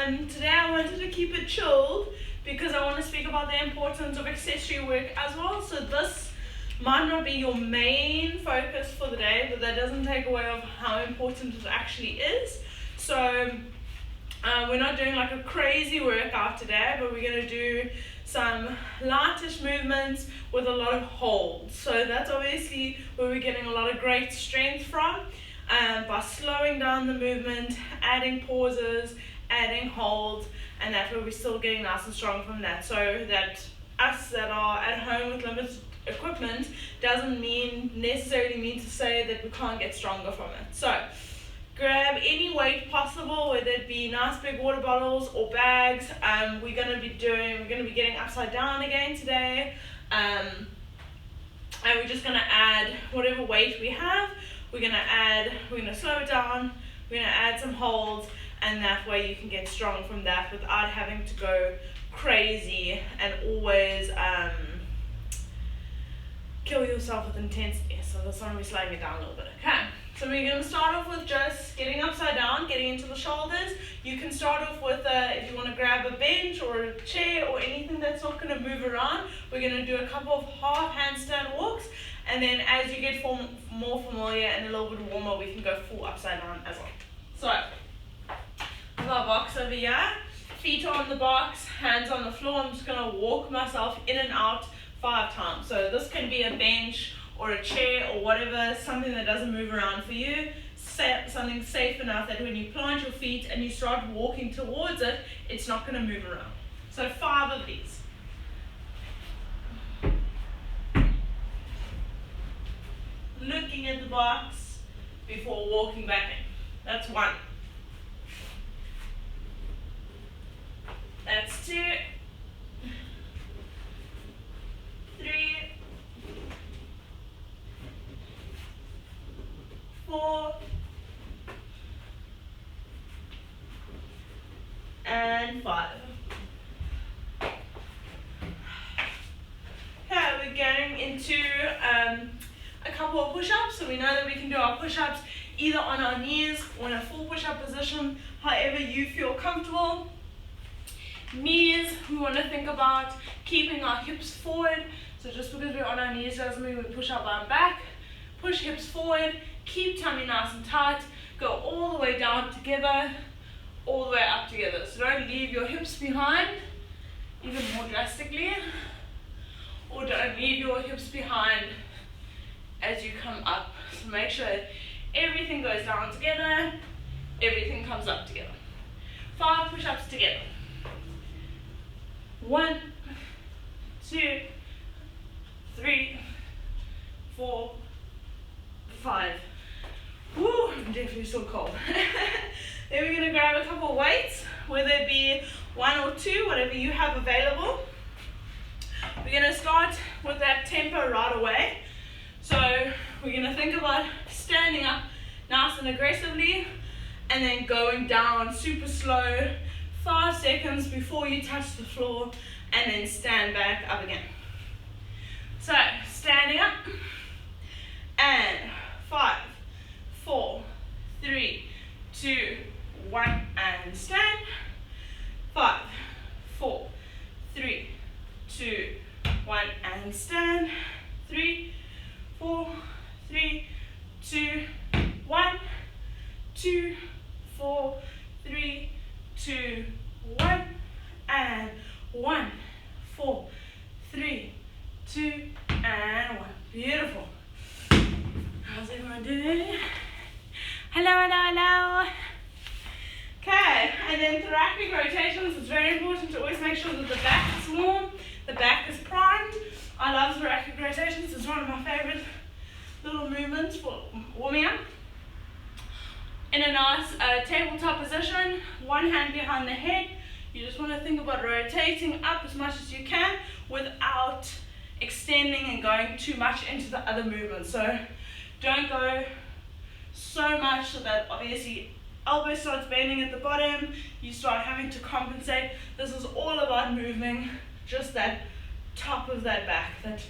Today I wanted to keep it chilled because I want to speak about the importance of accessory work as well. So this might not be your main focus for the day, but that doesn't take away of how important it actually is. So we're not doing like a crazy workout today, but we're going to do some lightish movements with a lot of holds. So that's obviously where we're getting a lot of great strength from, by slowing down the movement, adding pauses, adding holds, and that's where we're still getting nice and strong from that. So that us that are at home with limited equipment doesn't necessarily mean to say that we can't get stronger from it. So grab any weight possible, whether it be nice big water bottles or bags. We're gonna be getting upside down again today, and we're just gonna add whatever weight we have. We're gonna slow it down. We're gonna add some holds, and that way you can get strong from that without having to go crazy and always kill yourself with intensity. So this one we're slowing it down a little bit. Okay. So we're going to start off with just getting upside down, getting into the shoulders. You can start off with, if you want to grab a bench or a chair or anything that's not going to move around, we're going to do a couple of half handstand walks. And then as you get more familiar and a little bit warmer, we can go full upside down as well. So, with our box over here, feet on the box, hands on the floor. I'm just going to walk myself in and out 5 times. So this can be a bench or a chair or whatever, something that doesn't move around for you, something safe enough that when you plant your feet and you start walking towards it, it's not going to move around. So 5 of these. Looking at the box before walking back in. That's 1. That's 2. 3. 4 and 5. Okay, we're going into a couple of push-ups. So we know that we can do our push-ups either on our knees or in a full push-up position, however you feel comfortable. Knees, we want to think about keeping our hips forward. So just because we're on our knees doesn't mean we push our bum back. Push hips forward, keep tummy nice and tight, go all the way down together, all the way up together. So don't leave your hips behind, even more drastically, or don't leave your hips behind as you come up. So make sure that everything goes down together, everything comes up together. 5 push-ups together. 1, 2, 3, 4, 5. Woo, I'm definitely still cold. Then we're going to grab a couple of weights, whether it be 1 or 2, whatever you have available. We're going to start with that tempo right away. So we're going to think about standing up nice and aggressively, and then going down super slow, 5 seconds before you touch the floor, and then stand back up again. So standing up, and 5, 4, 3, 2, 1, and stand. 5, 4, 3, 2, 1, and stand. 3, 4, 3, 2, 1, 2, 4, 3, 2, 1, and 1, 4, 3, 2, and 1. Beautiful. How's everyone doing? Hello, hello, hello. Okay, and then the racket rotations, it's very important to always make sure that the back is warm, the back is primed. I love the racket rotations. It's one of my favorite little movements for warming up. In a nice tabletop position, one hand behind the head. You just want to think about rotating up as much as you can without extending and going too much into the other movements. So don't go so much so that obviously elbow starts bending at the bottom, you start having to compensate. This is all about moving just that top of that back, that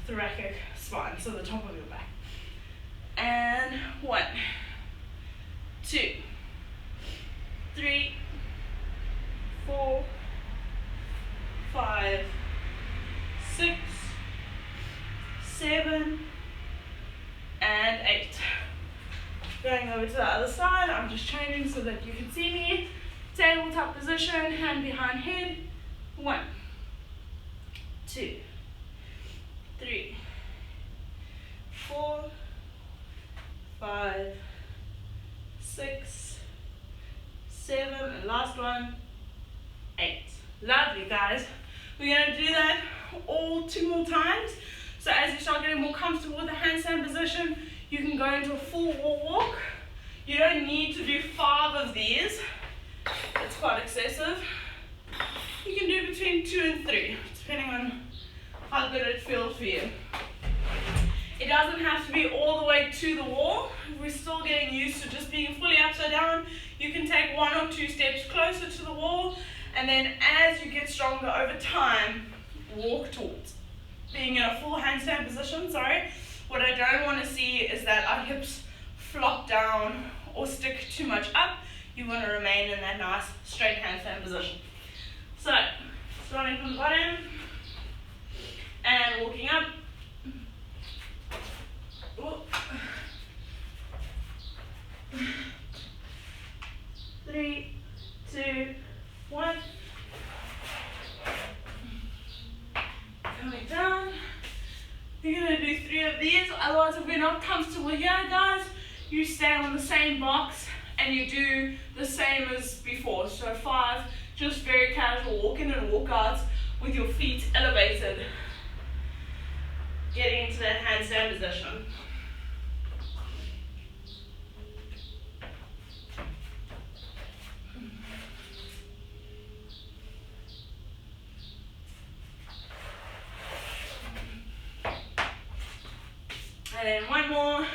thoracic spine, so the top of your back. And 1, 2, 3, Going over to the other side, I'm just changing so that you can see me. Tabletop position, hand behind head. 1, 2, 3, 4, 5, 6, 7, and last one, 8. Lovely, guys. We're going to do that all 2 more times. So as you start getting more comfortable with the handstand position, you can go into a full wall walk. You don't need to do 5 of these. It's quite excessive. You can do between 2 and 3, depending on how good it feels for you. It doesn't have to be all the way to the wall. If we're still getting used to just being fully upside down, you can take 1 or 2 steps closer to the wall, and then as you get stronger over time, walk towards being in a full handstand position. What I don't want to see is that our hips flop down or stick too much up. You want to remain in that nice straight handstand position. So, starting from the bottom and walking up. Ooh. 3, 2, 1. Coming down. You're going to do 3 of these. Otherwise, if we're not comfortable here, guys, you stand on the same box and you do the same as before. So 5, just very casual walk in and walk out with your feet elevated. Getting into that handstand position. And then 1 more.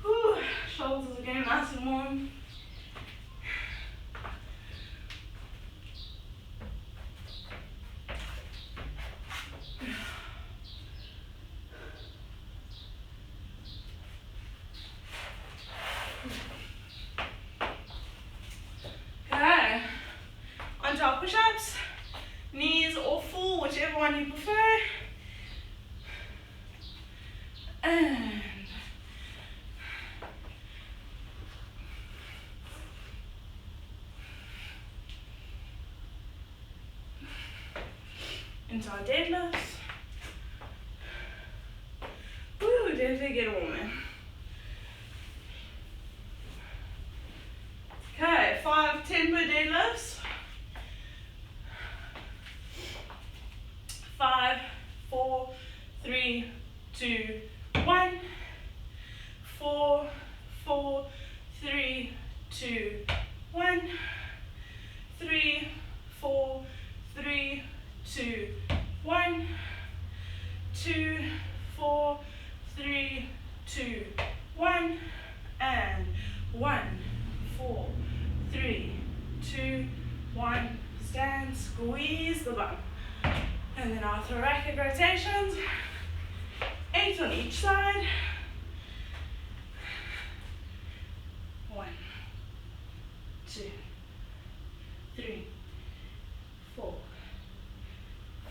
Whew, shoulders are getting nice and warm. Okay, onto our push-ups. Knees or full, whichever one you prefer. And into our deadlifts. Woo, definitely get warm in. Okay, 5 tempo deadlifts. 5, 4, 3, 2, 1. 4, 4, 3, 2, 1. 3, 4, 3, 2, 1. 2, 4, 3, 2, 1. And 1, 4, 3, 2, 1. Stand, squeeze the bum. And then after racket rotations, 8 on each side. 1, 2, 3, 4,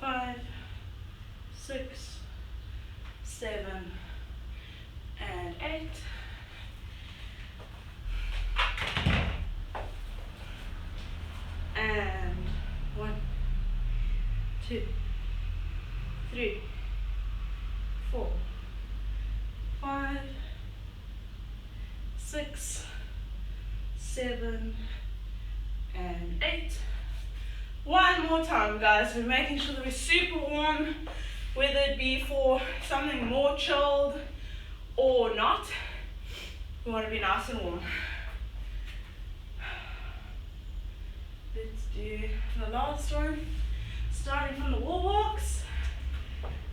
5, 6, 7, and 8. And 1, 2, 3, 4, 5, 6, 7, and 8. 1 more time, guys. We're making sure that we're super warm, whether it be for something more chilled or not. We want to be nice and warm. Let's do the last one. Starting from the wall walks.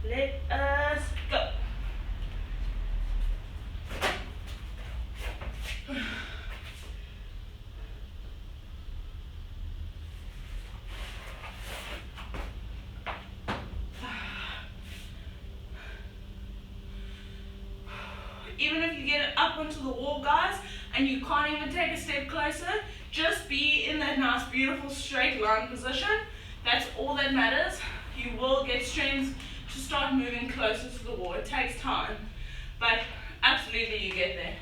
Let us go. Even if you get up onto the wall, guys, and you can't even take a step closer, just be in that nice, beautiful, straight line position. That's all that matters. You will get strength to start moving closer to the wall. It takes time, but absolutely you get there.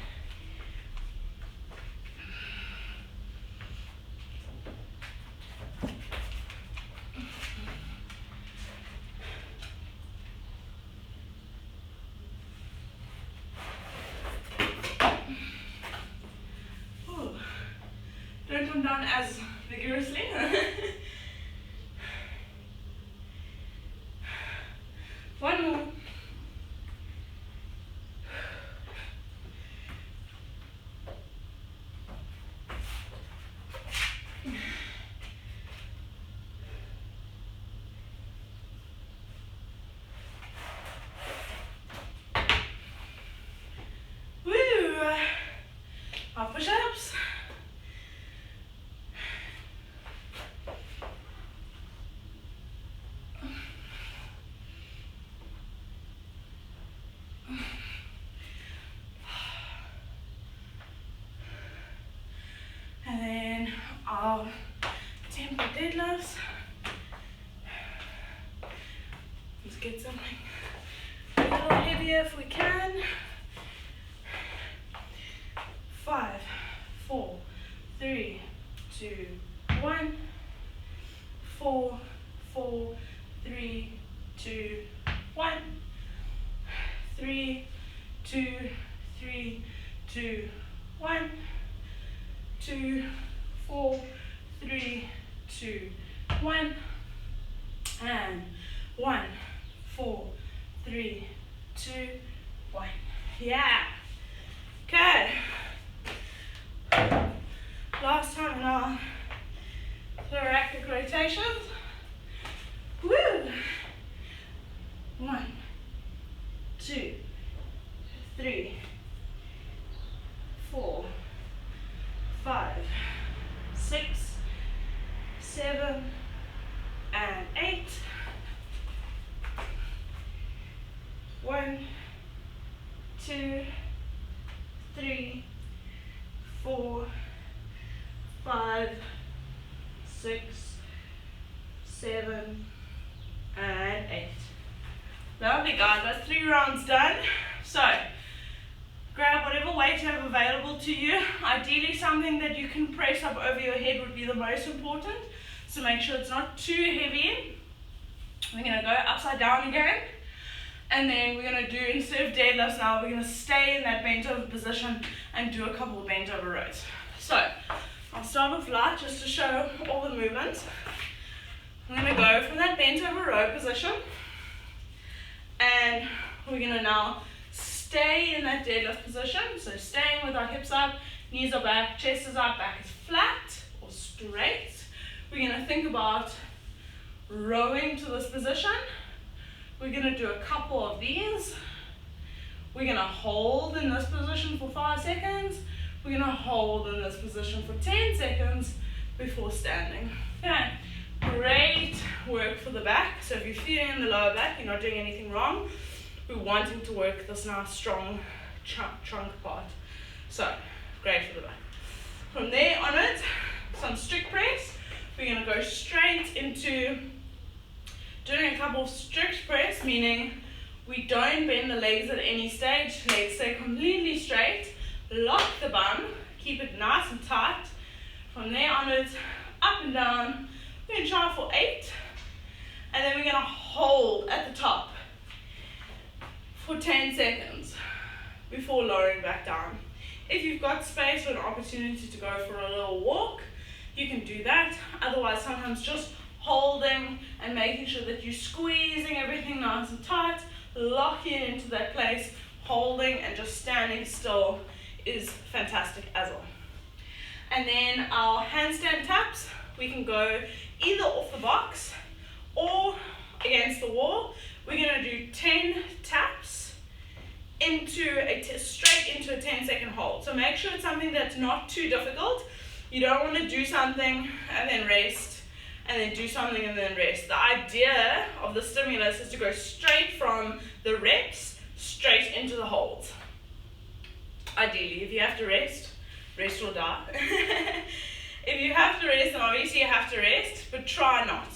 don't come down as vigorously. One more. Half push-ups. And then our tempo deadlifts. Let's get something a little heavier if we can. 5, 4, 3, 2, 1. 4, 4, 3, 2, 1. 3, 2, 3, 2, 1. 2, 4, 3, 2, 1. And 1, 4, 3, 2, 1. Yeah. Okay. Last time in our racket rotations. Woo! 1, 2, 3, 4, 5, 6, 7, and 8. 1, 2, 3, 4, 5, 6, 7, and 8. Lovely guys, that's 3 rounds done. So, grab whatever weight you have available to you. Ideally something that you can press up over your head would be the most important. So make sure it's not too heavy. We're going to go upside down again. And then we're going to do, instead of deadlifts now, we're going to stay in that bent over position and do a couple of bent over rows. So, I'll start off light just to show all the movements. I'm going to go from that bent over row position. And we're going to now stay in that deadlift position. So staying with our hips up, knees are back, chest is up, back is flat or straight. We're going to think about rowing to this position. We're going to do a couple of these. We're going to hold in this position for 5 seconds. We're going to hold in this position for 10 seconds before standing. Okay, great work for the back. So if you're feeling in the lower back, you're not doing anything wrong. We're wanting to work this nice strong trunk part. So, great for the back. From there onwards, some strict press. We're going to go straight into doing a couple of strict press, meaning we don't bend the legs at any stage. Legs stay completely straight. Lock the bum. Keep it nice and tight. From there onwards, up and down. We're going to try for 8. And then we're going to hold at the top for 10 seconds before lowering back down. If you've got space or an opportunity to go for a little walk, you can do that. Otherwise, sometimes just holding and making sure that you're squeezing everything nice and tight, locking it into that place, holding and just standing still is fantastic as well. And then our handstand taps, we can go either off the box or against the wall. We're going to do 10 taps straight into a 10-second hold. So make sure it's something that's not too difficult. You don't want to do something and then rest, and then do something and then rest. The idea of the stimulus is to go straight from the reps straight into the holds. Ideally, if you have to rest, rest or die. If you have to rest, then obviously you have to rest, but try not.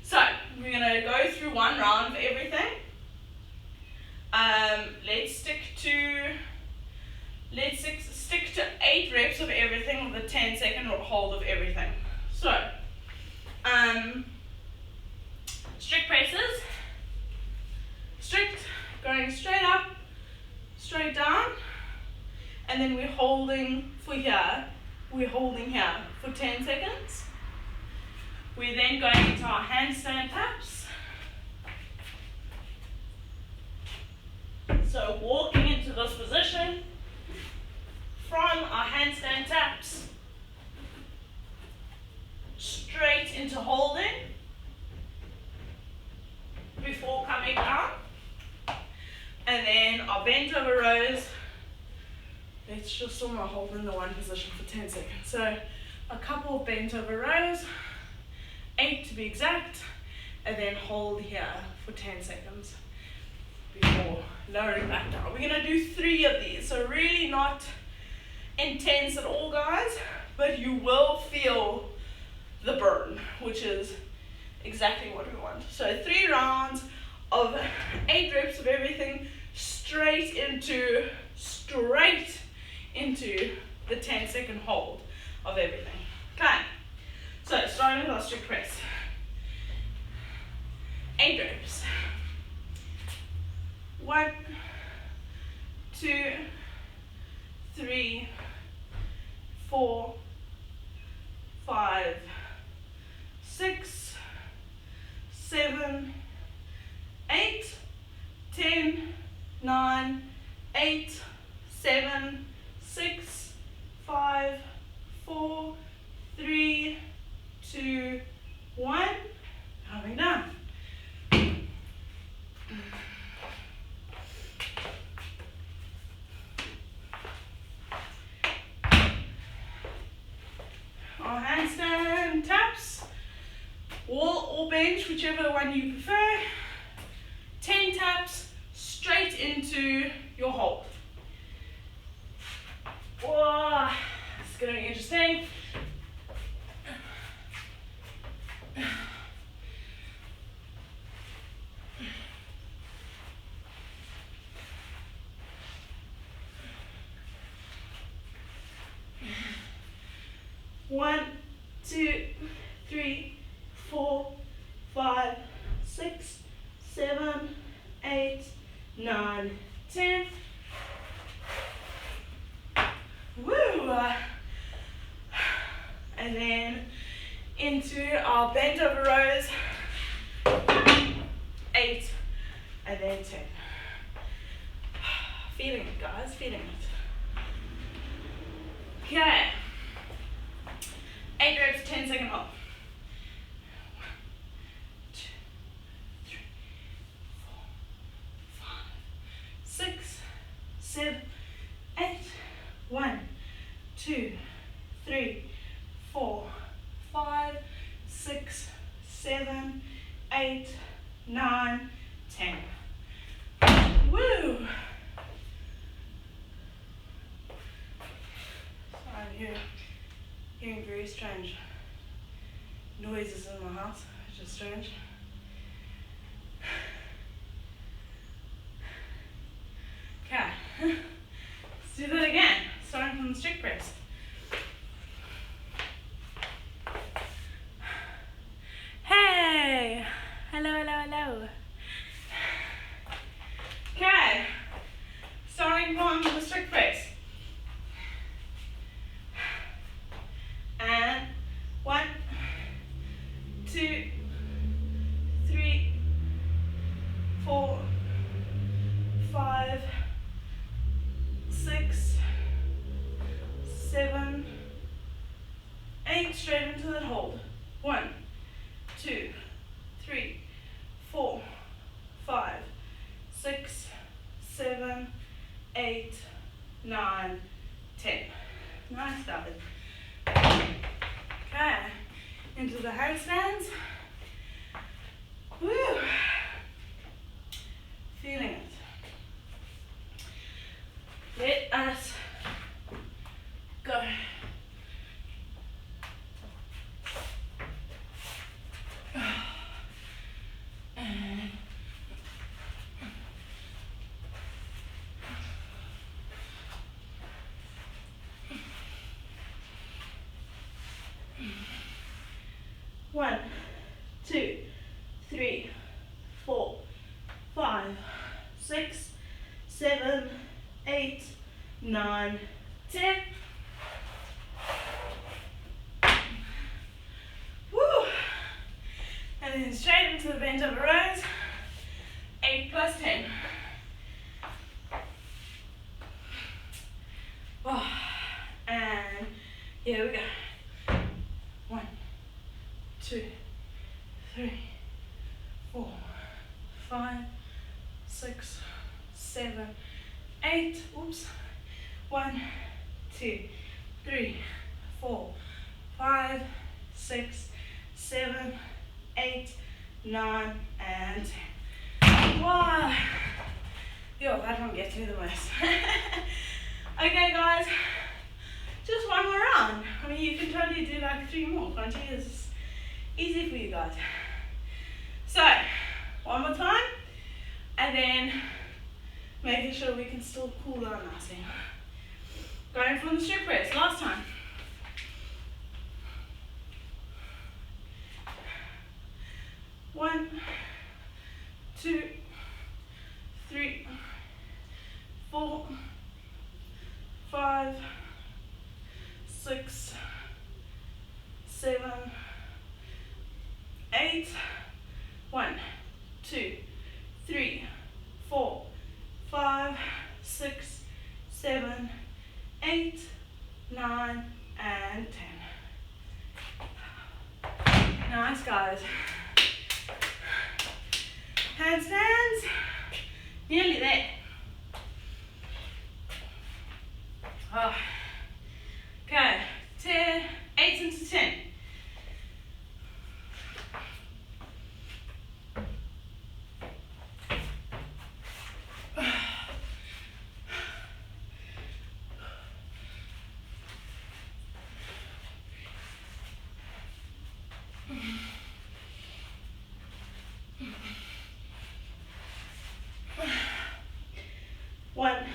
So, we're going to go through one round of everything. Let's stick to 8 reps of everything with a 10-second hold of everything. So, strict presses. Strict, going straight up, straight down, and then we're holding for here we're holding here for 10 seconds. We're then going into our handstand taps. So walking into this position from our handstand taps, straight into holding before coming down. And then our bent over rows. Let's just still not hold in the one position for 10 seconds. So a couple of bent over rows, 8 to be exact, and then hold here for 10 seconds before lowering back down. We're going to do 3 of these, so really not intense at all, guys, but you will feel the burn, which is exactly what we want. So 3 rounds of 8 reps of everything straight into the 10-second hold of everything. Okay, so starting with our strict press. 8 reps. 1, 2, 3, 4, 5, 6, 7, 8, 10, 9, 8, 7, 6, 5, 4, 3, 2, 1. Coming down. Our handstand taps, wall or bench, whichever one you prefer. 10 taps straight into your hold. Whoa, it's going to be interesting. One, 2, 3, 4, 5, 6, 7, 8, 9, 10. Woo! And then into our bent over rows. 8 and then 10. Feeling it, guys, feeling it. Okay. 8 reps, 10-second hold. 1, 2, 3, 4, 5, 6, 7, 8. 1, 2, 3, 4, 5, 6, 7, 8, 9, 10. Woo! Sorry, I'm hearing very strange noises in my house, which is strange. Okay, let's do that again, starting from the strict press. Hey! Hello, hello, hello. Okay, starting from the strict press. And 1, 2, 3, 4, 5, 6, 7, 8, straight into that hold. 1, 2, 3, 4, 5, 6, 7, 8, 9, 10. Nice, David. Okay, into the handstands. Woo! Feeling it. Let us go. And 1, 2, 3, 4, 5, 6, 7, 8, 9, 10. And then straight into the bent over rows. 8 plus 10. Oh, and here we go. 1, 2, 3, 4, 5, 6, 7, 8. Oops. 1, 2, 3, 4, 5, 6, 7, 8, 9, and 10. Wow. Yo, that one gets me the most. Okay, guys. Just one more round. I mean, you can totally do like 3 more, can't you? It's easy for you guys. So, one more time. And then making sure we can still cool down nicely. Going from the strict press, last time. 1, 2, 3, 4, 5, 6, 7, 8. 1, 2, 3, 4, 5, 6, 7, 8, 9, and 10. Nice, guys. Handstands. Nearly there. Oh. Okay. 8 into 10. One,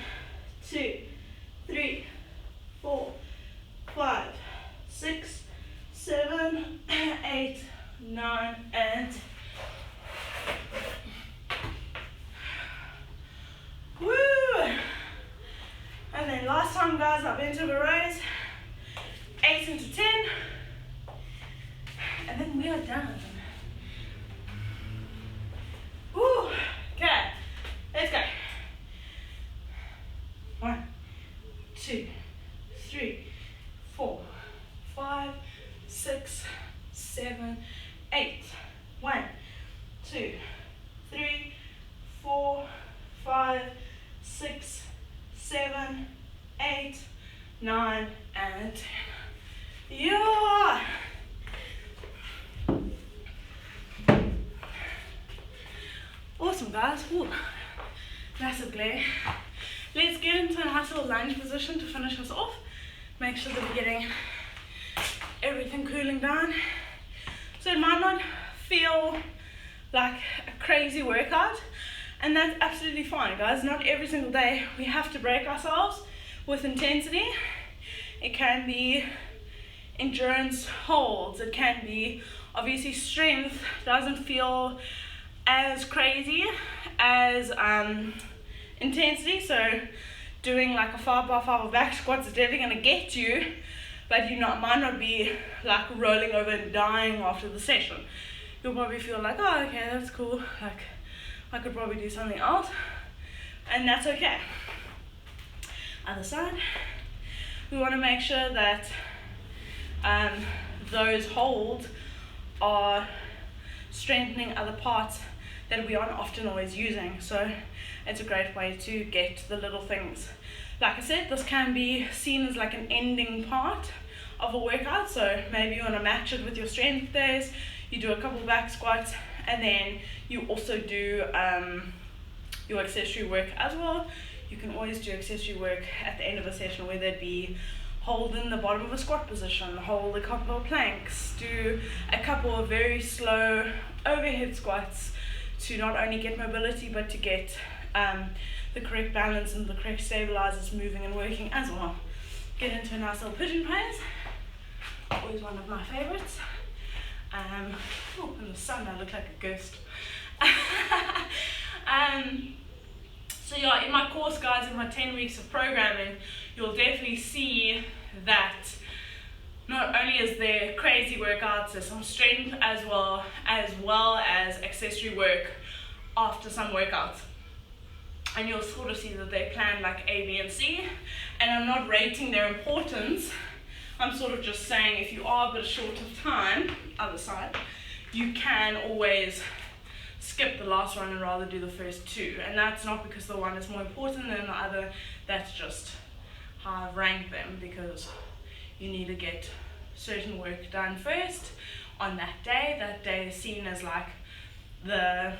2, 3, 4, 5, 6, 7, 8, 9, and 10. Woo! And then last time, guys, I bent over rows. 8 into 10. And then we are done. Woo! Okay, let's go. 1, 2, 3, 4, 5, 6, 7, 8. 1, 2, 3, 4, 5, 6, 7, 8, 9, and 10. Yeah! Awesome, guys. Ooh. Massive glare. Let's get into a nice little lunge position to finish us off. Make sure that we're getting everything cooling down. So it might not feel like a crazy workout, and that's absolutely fine, guys. Not every single day we have to break ourselves with intensity. It can be endurance holds. It can be, obviously, strength doesn't feel as crazy as intensity. So doing like a 5x5 back squats is definitely going to get you, but you might not be like rolling over and dying after the session. You'll probably feel like, oh, okay, that's cool, like I could probably do something else, and that's okay. Other side, we want to make sure that those holds are strengthening other parts that we aren't often always using. So it's a great way to get the little things. Like I said, this can be seen as like an ending part of a workout. So maybe you want to match it with your strength days. You do a couple back squats, and then you also do your accessory work as well. You can always do accessory work at the end of a session, whether it be hold in the bottom of a squat position, hold a couple of planks, do a couple of very slow overhead squats to not only get mobility but to get the correct balance and the correct stabilizers moving and working as well. Get into a nice little pigeon pose, always one of my favorites. In the sun I look like a ghost. So yeah, in my course, guys, in my 10 weeks of programming, you'll definitely see that not only is there crazy workouts, there's some strength as well as accessory work after some workouts. And you'll sort of see that they plan like A, B, and C. And I'm not rating their importance. I'm sort of just saying if you are a bit short of time, other side, you can always skip the last one and rather do the first two. And that's not because the one is more important than the other, that's just how I've ranked them, because you need to get certain work done first on that day. That day is seen as like the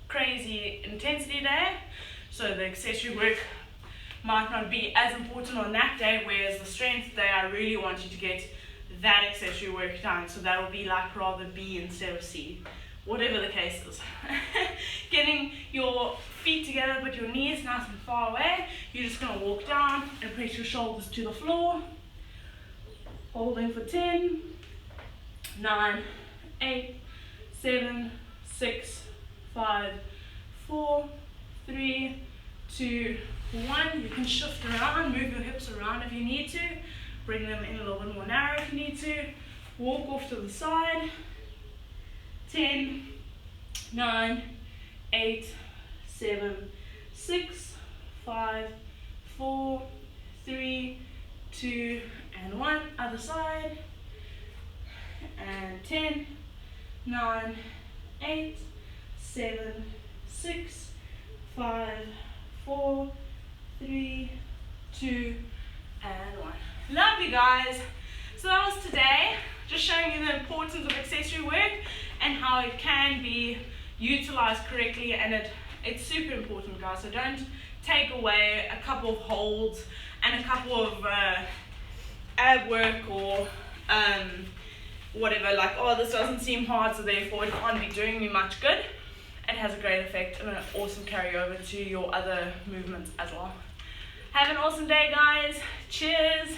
crazy intensity day, so the accessory work might not be as important on that day, whereas the strength day I really want you to get that accessory work done, so that will be like rather B instead of C, whatever the case is. Getting your feet together but your knees nice and far away. You're just going to walk down and press your shoulders to the floor, holding for 10, 9, 8, 7, 6, 5, 4, 3, 2, 1. You can shift around, move your hips around if you need to, bring them in a little bit more narrow if you need to, walk off to the side. 10, 9, 8, 7, 6, 5, 4, 3, 2, and 1. Other side. And 10, 9, 8, 7, 6, 5, 4, 3, 2, and 1. Lovely, guys. So that was today, just showing you the importance of accessory work and how it can be utilized correctly, and it's super important, guys. So don't take away a couple of holds and a couple of ab work or whatever, like, oh, this doesn't seem hard, so therefore it can't be doing me much good. It has a great effect and an awesome carryover to your other movements as well. Have an awesome day, guys. Cheers.